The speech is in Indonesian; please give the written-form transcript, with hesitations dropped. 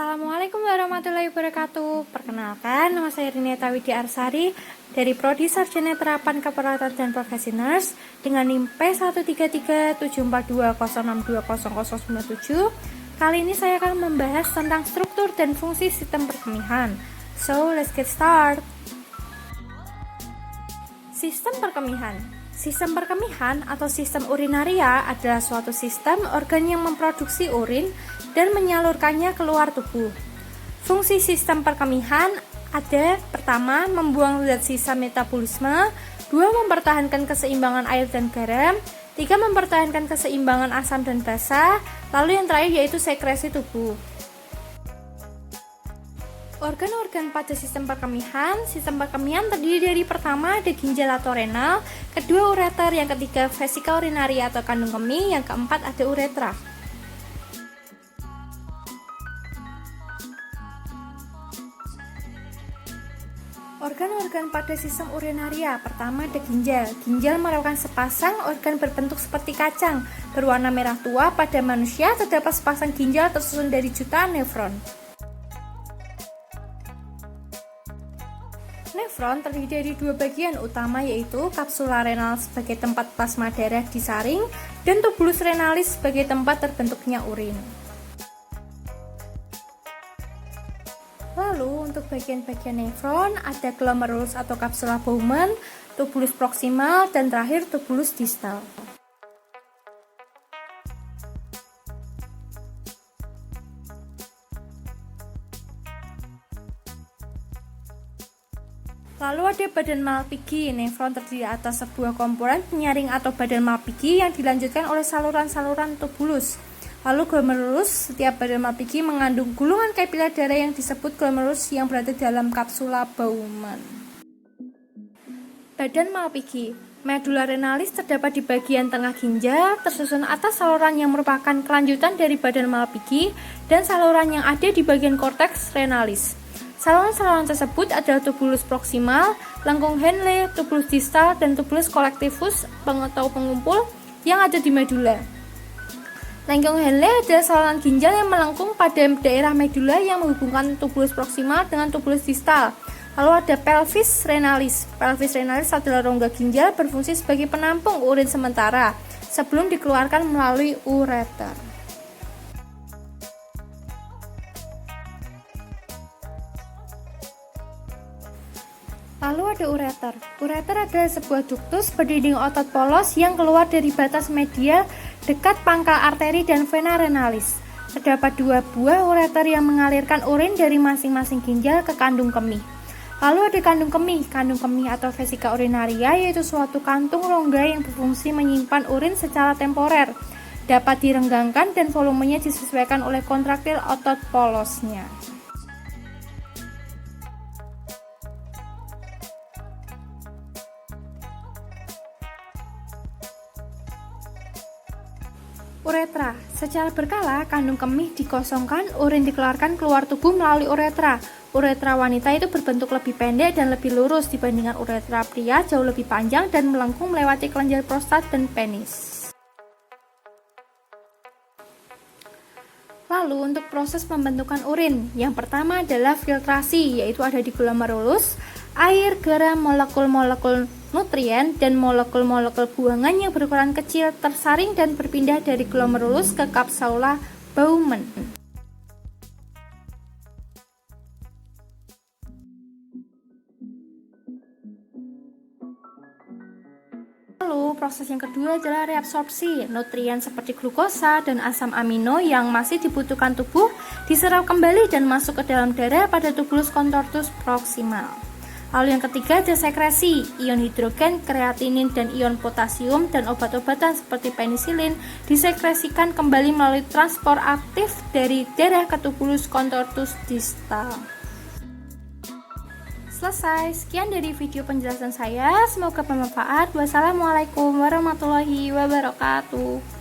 Assalamualaikum warahmatullahi wabarakatuh. Perkenalkan, nama saya Rineta Widya Arsari dari Prodi Sarjana Terapan Keperawatan dan Profesi Nurse dengan NIM P1337420620097. Kali ini saya akan membahas tentang struktur dan fungsi sistem perkemihan. So, let's get start. Sistem perkemihan. Sistem perkemihan atau sistem urinaria adalah suatu sistem organ yang memproduksi urin dan menyalurkannya keluar tubuh. Fungsi sistem perkemihan ada: pertama, membuang zat sisa metabolisme, 2, mempertahankan keseimbangan air dan garam, 3, mempertahankan keseimbangan asam dan basa, lalu yang terakhir yaitu sekresi tubuh. Organ-organ pada sistem perkemihan terdiri dari: pertama, ada ginjal atau renal, kedua, ureter, yang ketiga, vesika urinaria atau kandung kemih, yang keempat, ada uretra. Organ-organ pada sistem urinaria. Pertama, ada ginjal. Ginjal merupakan sepasang organ berbentuk seperti kacang, berwarna merah tua. Pada manusia terdapat sepasang ginjal tersusun dari jutaan nefron. Nefron terdiri dari dua bagian utama, yaitu kapsula renal sebagai tempat plasma darah disaring dan tubulus renalis sebagai tempat terbentuknya urin. Lalu untuk bagian-bagian nefron ada glomerulus atau kapsula Bowman, tubulus proksimal, dan terakhir tubulus distal. Lalu ada badan Malpighi. Nefron terdiri atas sebuah komponen penyaring atau badan Malpighi yang dilanjutkan oleh saluran-saluran tubulus. Lalu glomerulus, setiap badan Malpighi mengandung gulungan kapiler darah yang disebut glomerulus yang berada dalam kapsula Bowman. Badan Malpighi. Medula renalis terdapat di bagian tengah ginjal, tersusun atas saluran yang merupakan kelanjutan dari badan Malpighi dan saluran yang ada di bagian korteks renalis. Saluran-saluran tersebut adalah tubulus proksimal, lengkung Henle, tubulus distal, dan tubulus collectivus atau pengumpul yang ada di medula. Lengkung Henle adalah saluran ginjal yang melengkung pada daerah medula yang menghubungkan tubulus proksimal dengan tubulus distal. Lalu ada pelvis renalis. Pelvis renalis adalah rongga ginjal berfungsi sebagai penampung urin sementara sebelum dikeluarkan melalui ureter. Lalu ada ureter. Ureter adalah sebuah duktus berdinding otot polos yang keluar dari batas medial dekat pangkal arteri dan vena renalis. Terdapat dua buah ureter yang mengalirkan urin dari masing-masing ginjal ke kandung kemih. Lalu ada kandung kemih. Kandung kemih atau vesika urinaria yaitu suatu kantung rongga yang berfungsi menyimpan urin secara temporer. Dapat direnggangkan dan volumenya disesuaikan oleh kontraktil otot polosnya. Uretra. Secara berkala, kandung kemih dikosongkan, urin dikeluarkan keluar tubuh melalui uretra. Uretra wanita itu berbentuk lebih pendek dan lebih lurus dibandingkan uretra pria, jauh lebih panjang dan melengkung melewati kelenjar prostat dan penis. Lalu untuk proses pembentukan urin, yang pertama adalah filtrasi, yaitu ada di glomerulus. Air, garam, molekul-molekul nutrien, dan molekul-molekul buangan yang berukuran kecil tersaring dan berpindah dari glomerulus ke kapsula Bowman. Lalu proses yang kedua adalah reabsorpsi. Nutrien seperti glukosa dan asam amino yang masih dibutuhkan tubuh diserap kembali dan masuk ke dalam darah pada tubulus contortus proksimal. Lalu yang ketiga ada sekresi. Ion hidrogen, kreatinin, dan ion potasium dan obat-obatan seperti penisilin disekresikan kembali melalui transport aktif dari darah ke tubulus contortus distal. Selesai. Sekian dari video penjelasan saya. Semoga bermanfaat. Wassalamualaikum warahmatullahi wabarakatuh.